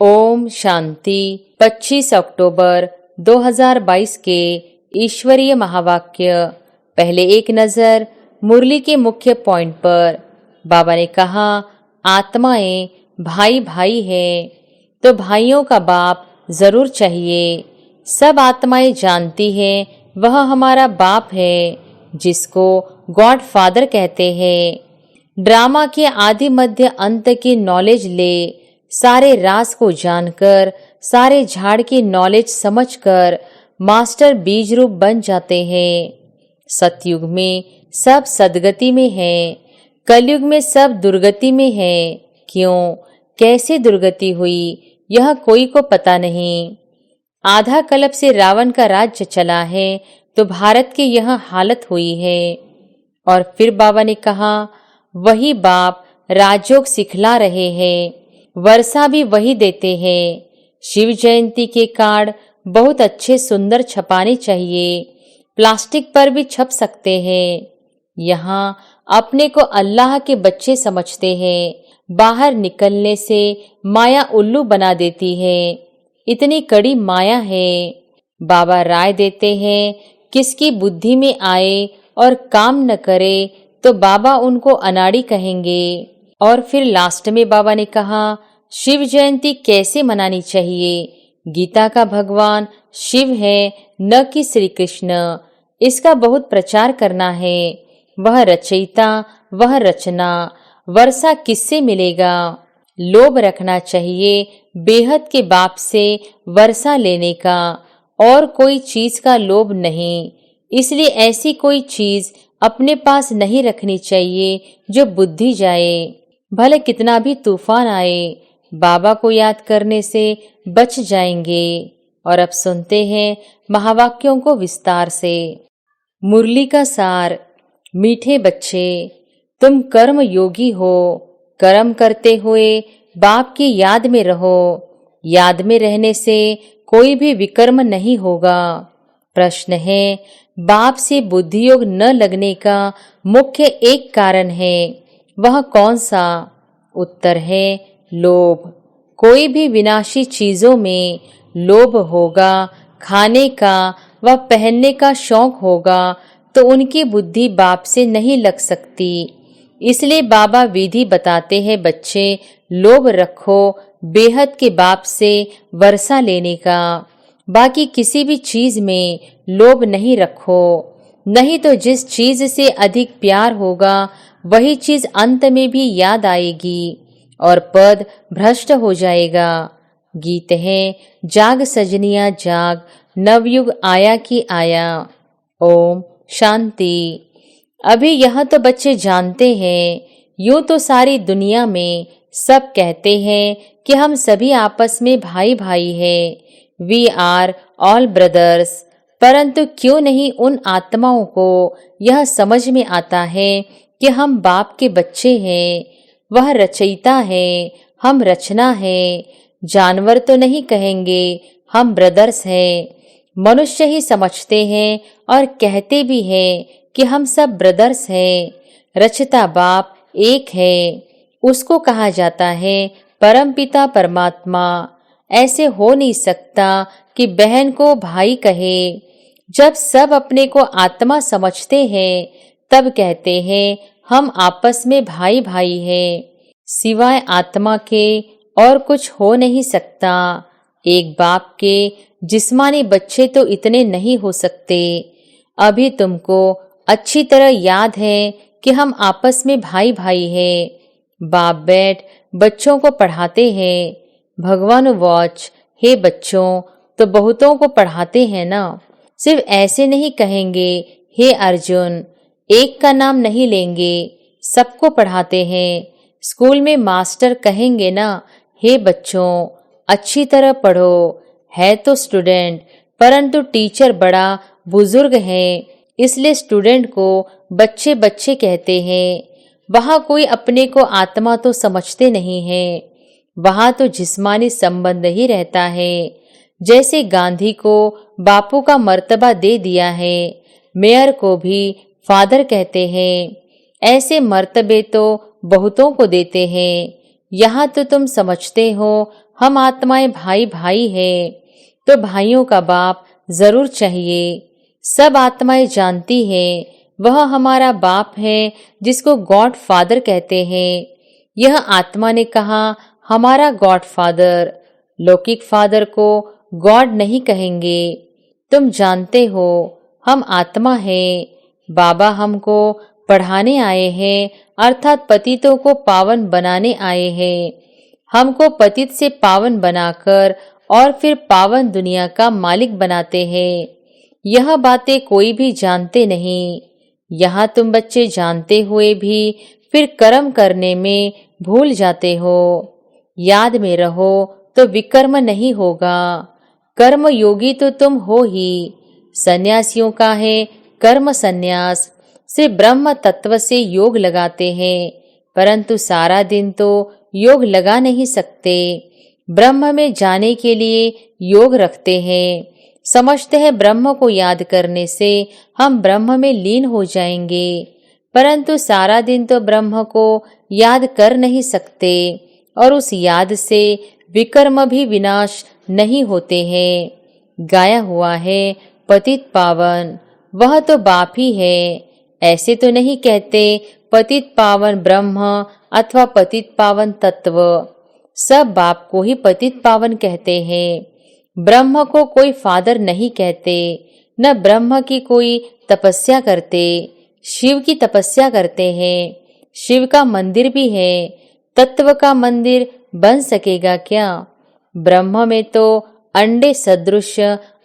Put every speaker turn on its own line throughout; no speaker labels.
ओम शांति। 25 अक्टूबर 2022 के ईश्वरीय महावाक्य। पहले एक नजर मुरली के मुख्य पॉइंट पर। बाबा ने कहा, आत्माएं भाई भाई हैं, तो भाइयों का बाप जरूर चाहिए। सब आत्माएं जानती हैं वह हमारा बाप है, जिसको गॉड फादर कहते हैं। ड्रामा के आदि मध्य अंत की नॉलेज ले, सारे राज को जानकर, सारे झाड़ की नॉलेज समझकर मास्टर बीज रूप बन जाते हैं। सतयुग में सब सदगति में है, कलयुग में सब दुर्गति में है। क्यों, कैसे दुर्गति हुई, यह कोई को पता नहीं। आधा कल्प से रावण का राज्य चला है, तो भारत की यह हालत हुई है। और फिर बाबा ने कहा, वही बाप राजयोग सिखला रहे हैं, वर्षा भी वही देते हैं। शिव जयंती के कार्ड बहुत अच्छे सुंदर छपाने चाहिए, प्लास्टिक पर भी छप सकते हैं। यहाँ अपने को अल्लाह के बच्चे समझते हैं, बाहर निकलने से माया उल्लू बना देती है। इतनी कड़ी माया है। बाबा राय देते हैं, किसकी बुद्धि में आए और काम न करे तो बाबा उनको अनाड़ी कहेंगे। और फिर लास्ट में बाबा ने कहा, शिव जयंती कैसे मनानी चाहिए। गीता का भगवान शिव है, न कि श्री कृष्ण। इसका बहुत प्रचार करना है। वह रचयिता, वह रचना। वर्षा किससे मिलेगा। लोभ रखना चाहिए बेहद के बाप से वर्षा लेने का, और कोई चीज का लोभ नहीं। इसलिए ऐसी कोई चीज अपने पास नहीं रखनी चाहिए जो बुद्धि जाए। भले कितना भी तूफान आए, बाबा को याद करने से बच जाएंगे। और अब सुनते हैं महावाक्यों को विस्तार से। मुरली का सार। मीठे बच्चे, तुम कर्म योगी हो। कर्म करते हुए बाप की याद में रहो। याद में रहने से कोई भी विकर्म नहीं होगा। प्रश्न है, बाप से बुद्धि योग न लगने का मुख्य एक कारण है, वह कौन सा। उत्तर है, लोभ। कोई भी विनाशी चीजों में लोभ होगा, खाने का व पहनने का शौक होगा, तो उनकी बुद्धि बाप से नहीं लग सकती। इसलिए बाबा विधि बताते हैं, बच्चे लोभ रखो बेहद के बाप से वर्षा लेने का। बाकी किसी भी चीज में लोभ नहीं रखो, नहीं तो जिस चीज से अधिक प्यार होगा वही चीज अंत में भी याद आएगी और पद भ्रष्ट हो जाएगा। गीत है, जाग सजनिया जाग, नवयुग आया कि आया। ओम शांति। अभी यह तो बच्चे जानते हैं, यूं तो सारी दुनिया में सब कहते हैं कि हम सभी आपस में भाई भाई हैं, वी आर ऑल ब्रदर्स। परंतु क्यों नहीं उन आत्माओं को यह समझ में आता है कि हम बाप के बच्चे हैं। वह रचयिता है, हम रचना है। जानवर तो नहीं कहेंगे, हम ब्रदर्स हैं। मनुष्य ही समझते हैं और कहते भी हैं कि हम सब ब्रदर्स हैं। रचता बाप एक है, उसको कहा जाता है परमपिता परमात्मा। ऐसे हो नहीं सकता कि बहन को भाई कहे। जब सब अपने को आत्मा समझते हैं, तब कहते हैं हम आपस में भाई भाई हैं। सिवाय आत्मा के और कुछ हो नहीं सकता। एक बाप के जिस्मानी बच्चे तो इतने नहीं हो सकते। अभी तुमको अच्छी तरह याद है कि हम आपस में भाई भाई हैं। बाप बैठ बच्चों को पढ़ाते हैं। भगवान वॉच, हे बच्चों, तो बहुतों को पढ़ाते हैं ना। सिर्फ ऐसे नहीं कहेंगे हे अर्जुन, एक का नाम नहीं लेंगे, सबको पढ़ाते हैं। स्कूल में मास्टर कहेंगे ना, हे बच्चों अच्छी तरह पढ़ो। है तो स्टूडेंट, परंतु टीचर बड़ा बुजुर्ग है, इसलिए स्टूडेंट को बच्चे बच्चे कहते हैं। वहाँ कोई अपने को आत्मा तो समझते नहीं है, वहाँ तो जिस्मानी संबंध ही रहता है। जैसे गांधी को बापू का मर्तबा दे दिया है, मेयर को भी फादर कहते हैं। ऐसे मर्तबे तो बहुतों को देते हैं। यहाँ तो तुम समझते हो हम आत्माएं भाई भाई हैं, तो भाइयों का बाप जरूर चाहिए। सब आत्माएं जानती हैं वह हमारा बाप है, जिसको गॉड फादर कहते हैं। यह आत्मा ने कहा हमारा गॉड फादर। लौकिक फादर को गॉड नहीं कहेंगे। तुम जानते हो हम आत्मा हैं। बाबा हमको पढ़ाने आए हैं, अर्थात पतितों को पावन बनाने आए हैं। हमको पतित से पावन बनाकर और फिर पावन दुनिया का मालिक बनाते हैं। यह बातें कोई भी जानते नहीं। यहाँ तुम बच्चे जानते हुए भी फिर कर्म करने में भूल जाते हो। याद में रहो तो विकर्म नहीं होगा। कर्म योगी तो तुम हो ही। सन्यासियों का है कर्म सन्यास। सिर्फ ब्रह्म तत्व से योग लगाते हैं, परंतु सारा दिन तो योग लगा नहीं सकते। ब्रह्म में जाने के लिए योग रखते हैं। समझते हैं ब्रह्म को याद करने से हम ब्रह्म में लीन हो जाएंगे, परंतु सारा दिन तो ब्रह्म को याद कर नहीं सकते और उस याद से विकर्म भी विनाश नहीं होते हैं। गाया हुआ है पतित पावन, वह तो बाप ही है। ऐसे तो नहीं कहते पतित पावन ब्रह्म अथवा पतित पावन तत्व। सब बाप को ही पतित पावन कहते हैं। ब्रह्म को कोई फादर नहीं कहते, न ब्रह्म की कोई तपस्या करते। शिव की तपस्या करते हैं। शिव का मंदिर भी है। तत्व का मंदिर बन सकेगा क्या? ब्रह्म में तो अंडे सदृश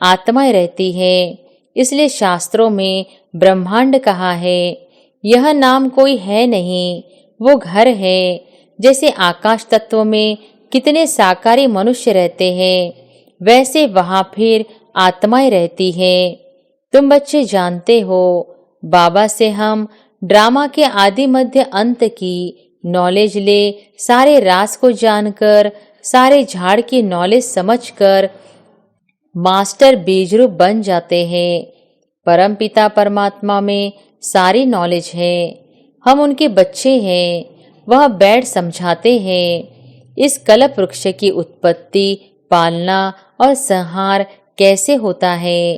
आत्माएं रहती है, इसलिए शास्त्रों में ब्रह्मांड कहा है। यह नाम कोई है नहीं, वो घर है। जैसे आकाश तत्व में कितने साकारी मनुष्य रहते हैं, वैसे वहां फिर आत्माएं रहती है। तुम बच्चे जानते हो बाबा से हम ड्रामा के आदि मध्य अंत की नॉलेज ले, सारे राज को जानकर, सारे झाड़ की नॉलेज समझकर मास्टर बीजरूप बन जाते हैं। परमपिता परमात्मा में सारी नॉलेज है। हम उनके बच्चे हैं। वह बैठ समझाते हैं इस कल्प वृक्ष की उत्पत्ति, पालना और संहार कैसे होता है।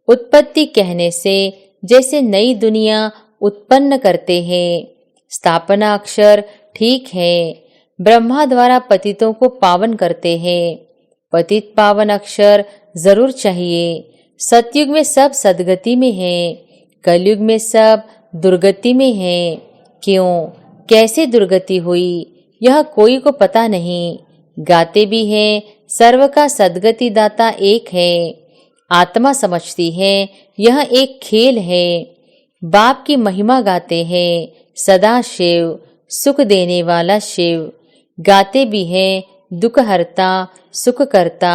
उत्पत्ति कहने से जैसे नई दुनिया उत्पन्न करते हैं। स्थापना अक्षर ठीक है। ब्रह्मा द्वारा पतितों को पावन करते हैं। पतित पावन अक्षर जरूर चाहिए। सतयुग में सब सदगति में है, कलयुग में सब दुर्गति में है। क्यों, कैसे दुर्गति हुई यह कोई को पता नहीं। गाते भी हैं सर्व का सदगति दाता एक है। आत्मा समझती है यह एक खेल है। बाप की महिमा गाते हैं सदा शिव, सुख देने वाला शिव। गाते भी हैं दुख हरता सुख करता।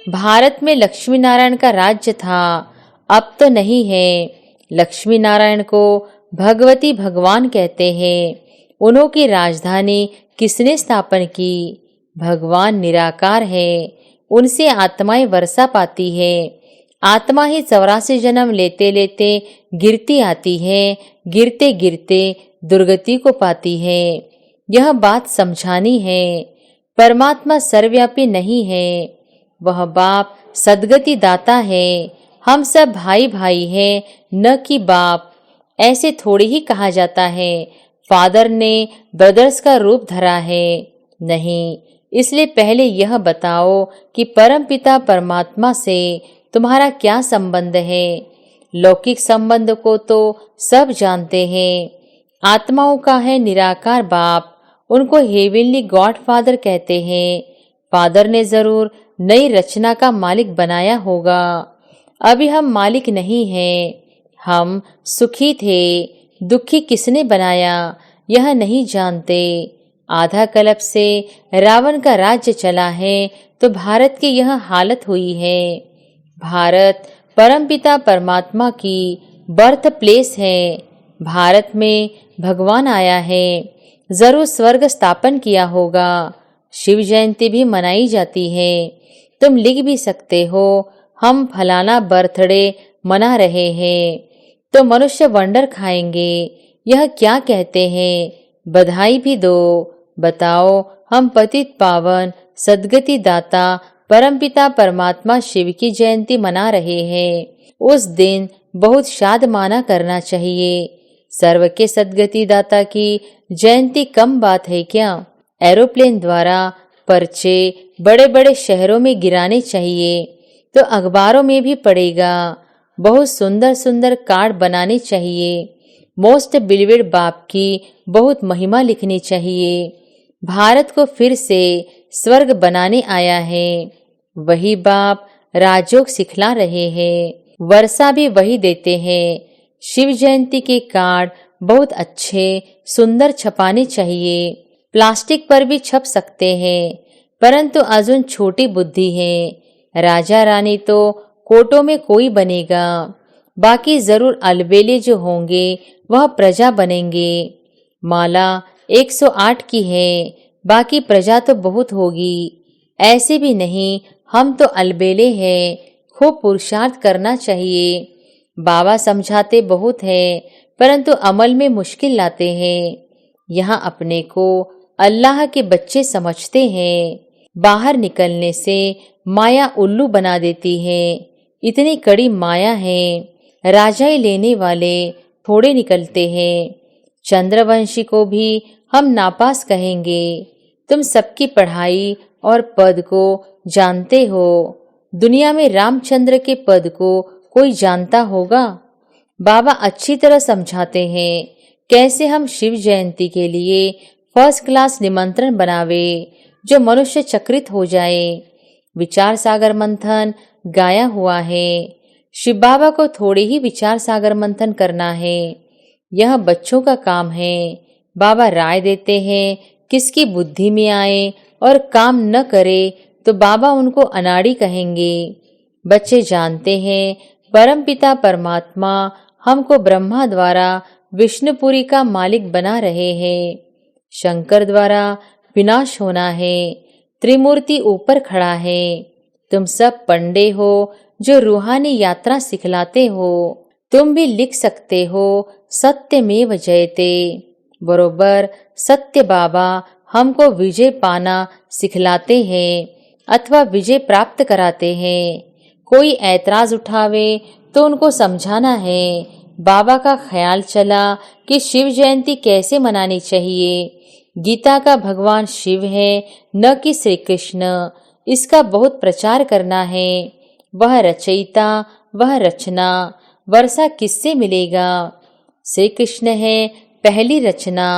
भारत में लक्ष्मी नारायण का राज्य था, अब तो नहीं है। लक्ष्मी नारायण को भगवती भगवान कहते हैं। उन्हों की राजधानी किसने स्थापन की? भगवान निराकार है, उनसे आत्माएं वर्षा पाती है। आत्मा ही 84 जन्म लेते लेते गिरती आती है, गिरते गिरते दुर्गति को पाती है। यह बात समझानी है। परमात्मा सर्वव्यापी नहीं है, वह बाप सदगति दाता है। हम सब भाई भाई हैं, न कि बाप। ऐसे थोड़ी ही कहा जाता है फादर ने ब्रदर्स का रूप धरा है। नहीं, इसलिए पहले यह बताओ कि परमपिता परमात्मा से तुम्हारा क्या संबंध है। लौकिक संबंध को तो सब जानते हैं। आत्माओं का है निराकार बाप, उनको हेवनली गॉड फादर कहते हैं। फादर ने जरूर नई रचना का मालिक बनाया होगा। अभी हम मालिक नहीं हैं। हम सुखी थे, दुखी किसने बनाया यह नहीं जानते। आधा कल्प से रावण का राज्य चला है तो भारत की यह हालत हुई है। भारत परमपिता परमात्मा की बर्थ प्लेस है। भारत में भगवान आया है, जरूर स्वर्ग स्थापन किया होगा। शिव जयंती भी मनाई जाती है। तुम लिख भी सकते हो हम फलाना बर्थडे मना रहे हैं, तो मनुष्य वंडर खाएंगे यह क्या कहते हैं। बधाई भी दो। बताओ हम पतित पावन सद्गति दाता परमपिता परमात्मा शिव की जयंती मना रहे हैं, उस दिन बहुत शादमाना करना चाहिए। सर्व के सद्गति दाता की जयंती कम बात है क्या? एरोप्लेन द्वारा पर्चे बड़े बड़े शहरों में गिराने चाहिए, तो अखबारों में भी पड़ेगा। बहुत सुंदर सुंदर कार्ड बनाने चाहिए। मोस्ट बिलीवेड बाप की बहुत महिमा लिखनी चाहिए। भारत को फिर से स्वर्ग बनाने आया है। वही बाप राजयोग सिखला रहे हैं, वर्षा भी वही देते हैं। शिव जयंती के कार्ड बहुत अच्छे सुंदर छपाने चाहिए। प्लास्टिक पर भी छप सकते हैं, परंतु अजून छोटी बुद्धि है। राजा रानी तो कोटों में कोई बनेगा, बाकी जरूर अलबेले जो होंगे वह प्रजा बनेंगे। माला 108 की है, बाकी प्रजा तो बहुत होगी। ऐसे भी नहीं, हम तो अलबेले हैं, खूब पुरुषार्थ करना चाहिए। बाबा समझाते बहुत है, परंतु अमल में मुश्किल लाते हैं। यहाँ अपने को अल्लाह के बच्चे समझते हैं, बाहर निकलने से माया उल्लू बना देती है। इतनी कड़ी माया है, राजाई लेने वाले थोड़े निकलते हैं। चंद्रवंशी को भी हम नापास कहेंगे। तुम सबकी पढ़ाई और पद को जानते हो, दुनिया में रामचंद्र के पद को कोई जानता होगा? बाबा अच्छी तरह समझाते हैं कैसे हम शिव जयंती के लिए फर्स्ट क्लास निमंत्रण बनावे, जो मनुष्य चक्रित हो जाए। विचार सागर मंथन गाया हुआ है। शिव बाबा को थोड़े ही विचार सागर मंथन करना है, यह बच्चों का काम है। बाबा राय देते हैं, किसकी बुद्धि में आए और काम न करे तो बाबा उनको अनाड़ी कहेंगे। बच्चे जानते हैं परमपिता परमात्मा हमको ब्रह्मा द्वारा विष्णुपुरी का मालिक बना रहे हैं। शंकर द्वारा विनाश होना है, त्रिमूर्ति ऊपर खड़ा है। तुम सब पंडे हो जो रूहानी यात्रा सिखलाते हो। तुम भी लिख सकते हो सत्यमेव जयते। बरोबर सत्य बाबा हमको विजय पाना सिखलाते हैं अथवा विजय प्राप्त कराते हैं। कोई ऐतराज उठावे तो उनको समझाना है। बाबा का ख्याल चला कि शिव जयंती कैसे मनानी चाहिए। गीता का भगवान शिव है, न कि श्री कृष्ण। इसका बहुत प्रचार करना है। वह रचयिता, वह रचना। वर्षा किससे मिलेगा? श्री कृष्ण है पहली रचना।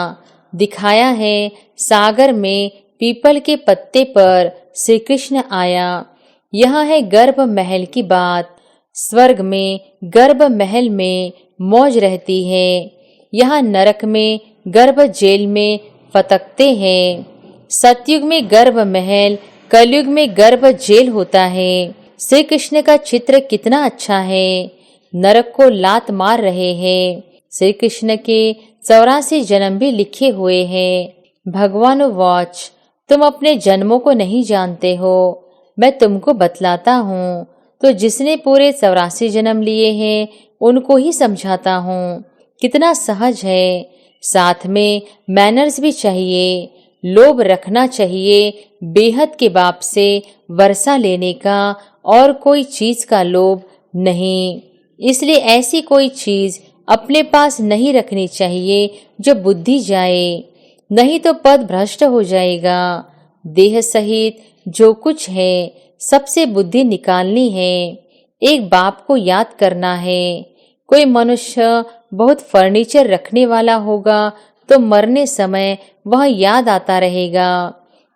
दिखाया है सागर में पीपल के पत्ते पर श्री कृष्ण आया। यह है गर्भ महल की बात। स्वर्ग में गर्भ महल में मौज रहती है, यहाँ नरक में गर्भ जेल में फतकते हैं। सतयुग में गर्भ महल, कलयुग में गर्भ जेल होता है। श्री कृष्ण का चित्र कितना अच्छा है। नरक को लात मार रहे हैं। श्री कृष्ण के 84 जन्म भी लिखे हुए हैं। भगवान वाच, तुम अपने जन्मों को नहीं जानते हो, मैं तुमको बतलाता हूँ। तो जिसने पूरे 84 जन्म लिए हैं उनको ही समझाता हूँ। कितना सहज है। साथ में मैनर्स भी चाहिए। लोभ रखना चाहिए बेहद के बाप से वर्षा लेने का, और कोई चीज का लोभ नहीं। इसलिए ऐसी कोई चीज अपने पास नहीं रखनी चाहिए जो बुद्धि जाए, नहीं तो पद भ्रष्ट हो जाएगा। देह सहित जो कुछ है सबसे बुद्धि निकालनी है। एक बाप को याद करना है। कोई मनुष्य बहुत फर्नीचर रखने वाला होगा तो मरने समय वह याद आता रहेगा।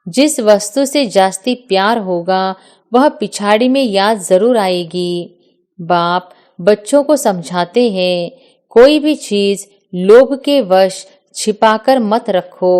जिस वस्तु से जास्ती प्यार होगा वह पिछाड़ी में याद जरूर आएगी। बाप बच्चों को समझाते हैं, कोई भी चीज लोभ के वश छिपाकर मत रखो।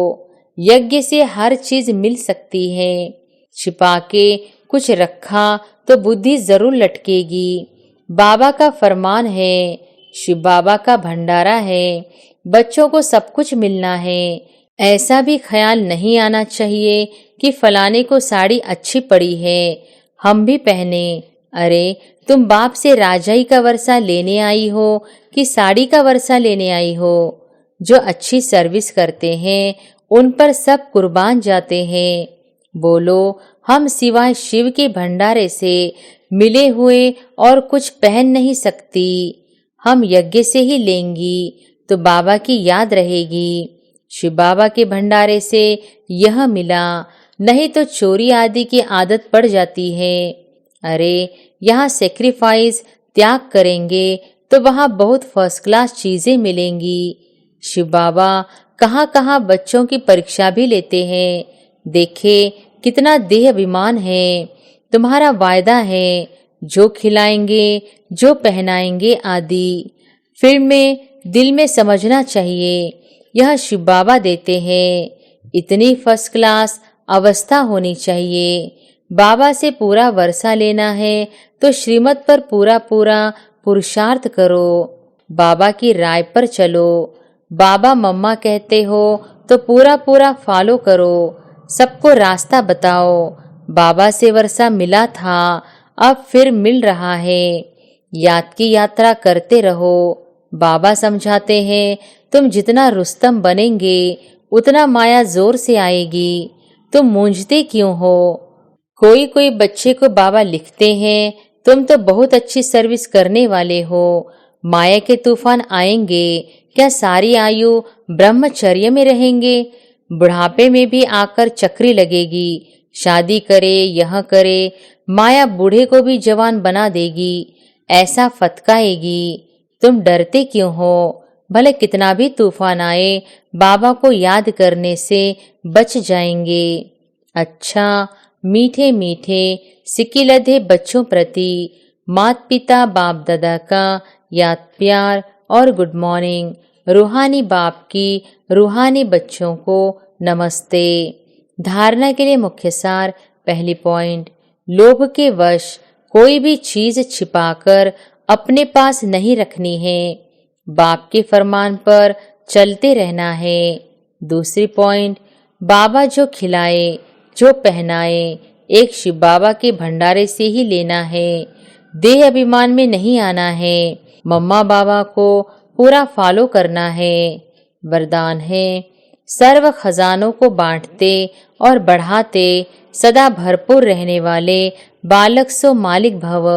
यज्ञ से हर चीज मिल सकती है। छिपा के कुछ रखा तो बुद्धि जरूर लटकेगी। बाबा का फरमान है, शिव बाबा का भंडारा है, बच्चों को सब कुछ मिलना है। ऐसा भी ख्याल नहीं आना चाहिए कि फलाने को साड़ी अच्छी पड़ी है, हम भी पहने। अरे तुम बाप से राजाई का वर्षा लेने आई हो कि साड़ी का वर्षा लेने आई हो? जो अच्छी सर्विस करते हैं उन पर सब कुर्बान जाते हैं। बोलो हम सिवाय शिव के भंडारे से मिले हुए और कुछ पहन नहीं सकती। हम यज्ञ से ही लेंगी तो बाबा की याद रहेगी। शिव बाबा के भंडारे से यह मिला, नहीं तो चोरी आदि की आदत पड़ जाती है। अरे यहाँ सेक्रीफाइस त्याग करेंगे तो वहाँ बहुत फर्स्ट क्लास चीजें मिलेंगी। शिव बाबा कहाँ कहाँ बच्चों की परीक्षा भी लेते हैं। देखे कितना देह अभिमान है। तुम्हारा वायदा है, जो खिलाएंगे, जो पहनाएंगे आदि। फिर में दिल में समझना चाहिए, यह शिव बाबा देते हैं। इतनी फर्स्ट क्लास अवस्था होनी चाहिए। बाबा से पूरा वर्षा लेना है तो श्रीमत पर पूरा पूरा पुरुषार्थ करो। बाबा की राय पर चलो। बाबा मम्मा कहते हो तो पूरा पूरा फॉलो करो। सबको रास्ता बताओ। बाबा से वर्षा मिला था, अब फिर मिल रहा है। याद की यात्रा करते रहो। बाबा समझाते हैं, तुम जितना रुस्तम बनेंगे उतना माया जोर से आएगी। तुम मूंझते क्यों हो? कोई कोई बच्चे को बाबा लिखते हैं, तुम तो बहुत अच्छी सर्विस करने वाले हो। माया के तूफान आएंगे, क्या सारी आयु ब्रह्मचर्य में रहेंगे? बुढ़ापे में भी आकर चक्री लगेगी। शादी करे, यह करे, माया बूढ़े को भी जवान बना देगी, ऐसा फतकाएगी। तुम डरते क्यों हो? भले कितना भी तूफान आए, बाबा को याद करने से बच जाएंगे। अच्छा, मीठे मीठे सिकिलधे बच्चों प्रति माता पिता बाप दादा का याद प्यार और गुड मॉर्निंग। रूहानी बाप की रूहानी बच्चों को नमस्ते। धारणा के लिए मुख्य सार। पहली पॉइंट, लोभ के वश कोई भी चीज छिपाकर अपने पास नहीं रखनी है। बाप के फरमान पर चलते रहना है। दूसरी पॉइंट, बाबा जो खिलाए, जो पहनाए, एक शिव बाबा के भंडारे से ही लेना है। देह अभिमान में नहीं आना है। मम्मा बाबा को पूरा फॉलो करना है। वरदान है, सर्व खजानों को बांटते और बढ़ाते सदा भरपूर रहने वाले बालक सो मालिक भव।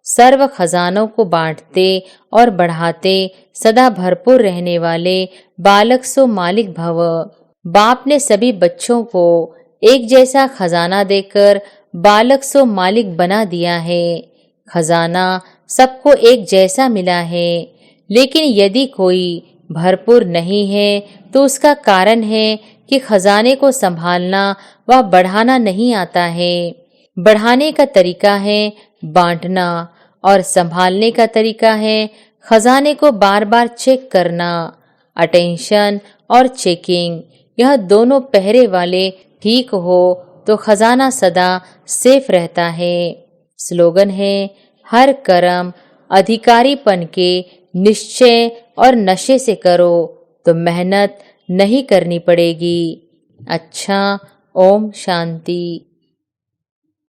सर्व खजानों को बांटते और बढ़ाते सदा भरपूर रहने वाले बालक सो मालिक भव। बाप ने सभी बच्चों को एक जैसा खजाना देकर बालक सो मालिक बना दिया है। खजाना सबको एक जैसा मिला है, लेकिन यदि कोई भरपूर नहीं है तो उसका कारण है कि खजाने को संभालना व बढ़ाना नहीं आता है। बढ़ाने का तरीका है बांटना और संभालने का तरीका है खजाने को बार बार चेक करना। अटेंशन और चेकिंग, यह दोनों पहरे वाले ठीक हो तो खजाना सदा सेफ रहता है। स्लोगन है, हर कर्म अधिकारीपन के निश्चय और नशे से करो तो मेहनत नहीं करनी पड़ेगी। अच्छा, ओम शांति।